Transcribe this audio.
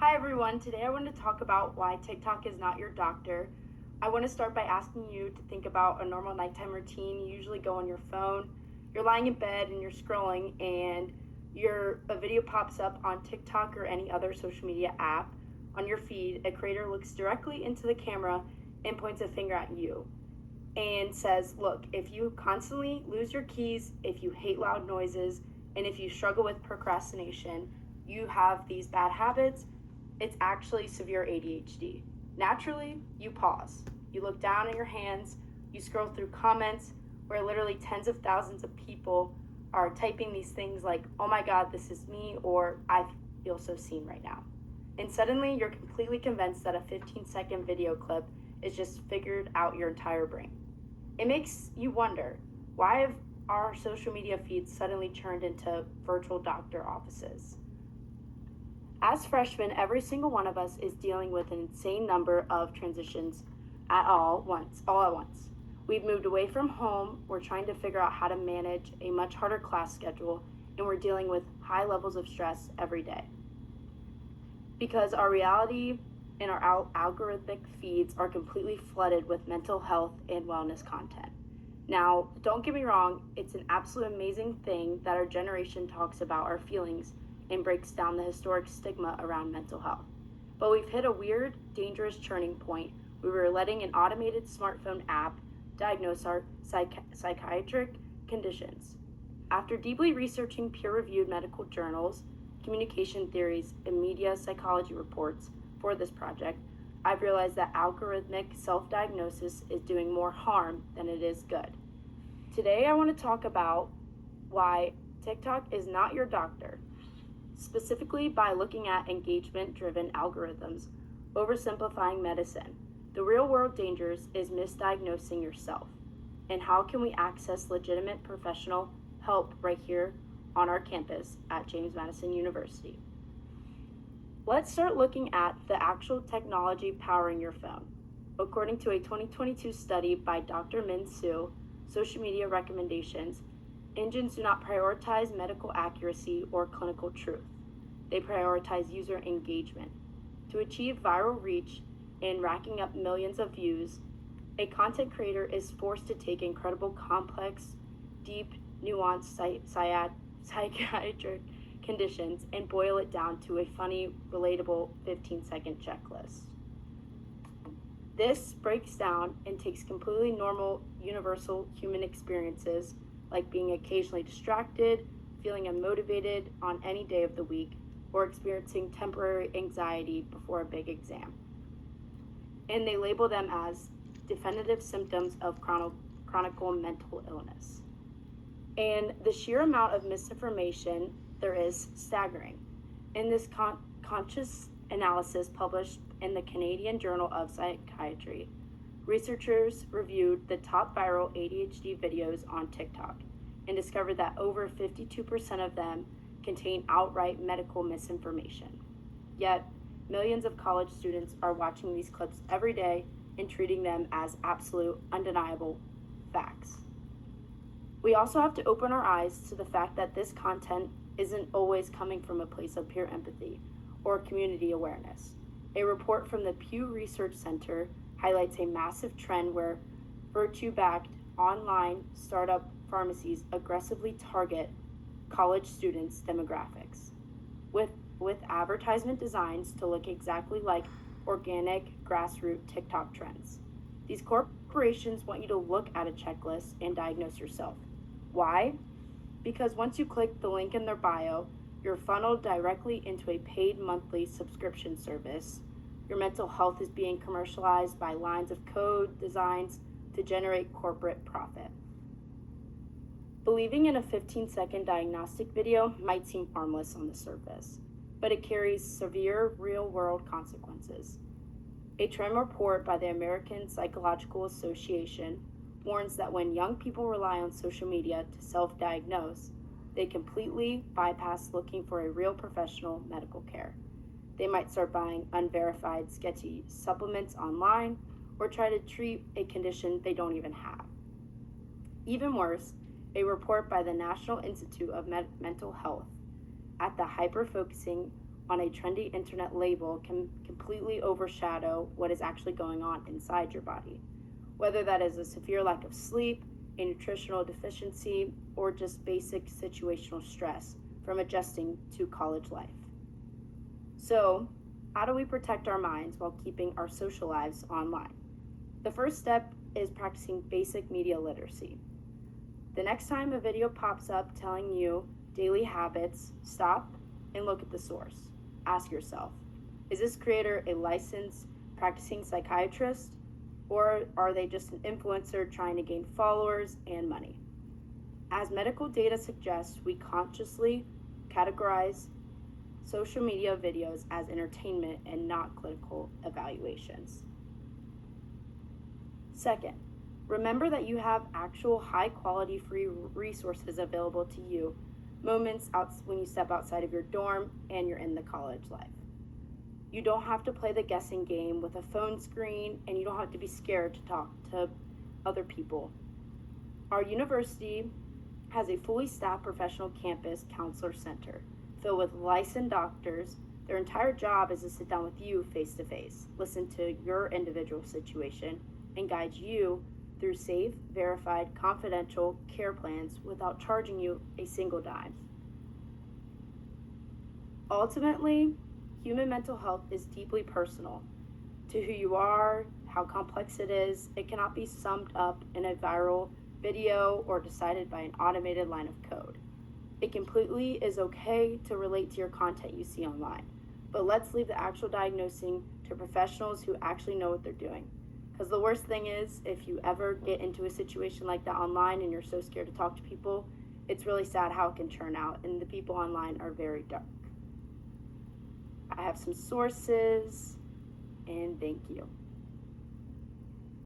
Hi everyone, today I want to talk about why TikTok is not your doctor. I want to start by asking you to think about a normal nighttime routine. You usually go on your phone, you're lying in bed and you're scrolling, and a video pops up on TikTok or any other social media app on your feed. A creator looks directly into the camera and points a finger at you and says, look, if you constantly lose your keys, if you hate loud noises, and if you struggle with procrastination, you have these bad habits, it's actually severe ADHD. Naturally, you pause. You look down at your hands, you scroll through comments where literally tens of thousands of people are typing these things like, oh my God, this is me, or I feel so seen right now. And suddenly you're completely convinced that a 15-second video clip is just figured out your entire brain. It makes you wonder, why have our social media feeds suddenly turned into virtual doctor offices? As freshmen, every single one of us is dealing with an insane number of transitions all at once. We've moved away from home, we're trying to figure out how to manage a much harder class schedule, and we're dealing with high levels of stress every day. Because our reality and our algorithmic feeds are completely flooded with mental health and wellness content. Now, don't get me wrong, it's an absolute amazing thing that our generation talks about our feelings and breaks down the historic stigma around mental health. But we've hit a weird, dangerous turning point where we're letting an automated smartphone app diagnose our psychiatric conditions. After deeply researching peer-reviewed medical journals, communication theories, and media psychology reports for this project, I've realized that algorithmic self-diagnosis is doing more harm than it is good. Today, I want to talk about why TikTok is not your doctor, specifically by looking at engagement-driven algorithms, oversimplifying medicine. The real-world dangers is misdiagnosing yourself. And how can we access legitimate professional help right here on our campus at James Madison University? Let's start looking at the actual technology powering your phone. According to a 2022 study by Dr. Min Soo, Social Media Recommendations, engines do not prioritize medical accuracy or clinical truth. They prioritize user engagement. To achieve viral reach and racking up millions of views, a content creator is forced to take incredible, complex, deep, nuanced psychiatric conditions and boil it down to a funny, relatable 15-second checklist. This breaks down and takes completely normal, universal human experiences like being occasionally distracted, feeling unmotivated on any day of the week, or experiencing temporary anxiety before a big exam. And they label them as definitive symptoms of chronic mental illness. And the sheer amount of misinformation there is staggering. In this conscious analysis published in the Canadian Journal of Psychiatry, researchers reviewed the top viral ADHD videos on TikTok and discovered that over 52% of them contain outright medical misinformation. Yet, millions of college students are watching these clips every day and treating them as absolute, undeniable facts. We also have to open our eyes to the fact that this content isn't always coming from a place of pure empathy or community awareness. A report from the Pew Research Center highlights a massive trend where virtue-backed online startup pharmacies aggressively target college students' demographics with advertisement designs to look exactly like organic grassroots TikTok trends. These corporations want you to look at a checklist and diagnose yourself. Why? Because once you click the link in their bio, you're funneled directly into a paid monthly subscription service. Your mental health is being commercialized by lines of code designs to generate corporate profit. Believing in a 15-second diagnostic video might seem harmless on the surface, but it carries severe real-world consequences. A trend report by the American Psychological Association warns that when young people rely on social media to self-diagnose, they completely bypass looking for a real professional medical care. They might start buying unverified, sketchy supplements online or try to treat a condition they don't even have. Even worse, a report by the National Institute of Mental Health at the hyper-focusing on a trendy internet label can completely overshadow what is actually going on inside your body, whether that is a severe lack of sleep, a nutritional deficiency, or just basic situational stress from adjusting to college life. So, how do we protect our minds while keeping our social lives online? The first step is practicing basic media literacy. The next time a video pops up telling you daily habits, stop and look at the source. Ask yourself, is this creator a licensed practicing psychiatrist, or are they just an influencer trying to gain followers and money? As medical data suggests, we consciously categorize social media videos as entertainment and not clinical evaluations. Second, remember that you have actual high quality free resources available to you moments when you step outside of your dorm and you're in the college life. You don't have to play the guessing game with a phone screen, and you don't have to be scared to talk to other people. Our university has a fully staffed professional campus counselor center filled with licensed doctors. Their entire job is to sit down with you face to face, listen to your individual situation, and guide you through safe, verified, confidential care plans without charging you a single dime. Ultimately, human mental health is deeply personal to who you are, how complex it is. It cannot be summed up in a viral video or decided by an automated line of code. It completely is okay to relate to your content you see online, but let's leave the actual diagnosing to professionals who actually know what they're doing. Because the worst thing is, if you ever get into a situation like that online and you're so scared to talk to people, it's really sad how it can turn out, and the people online are very dark. I have some sources, and thank you.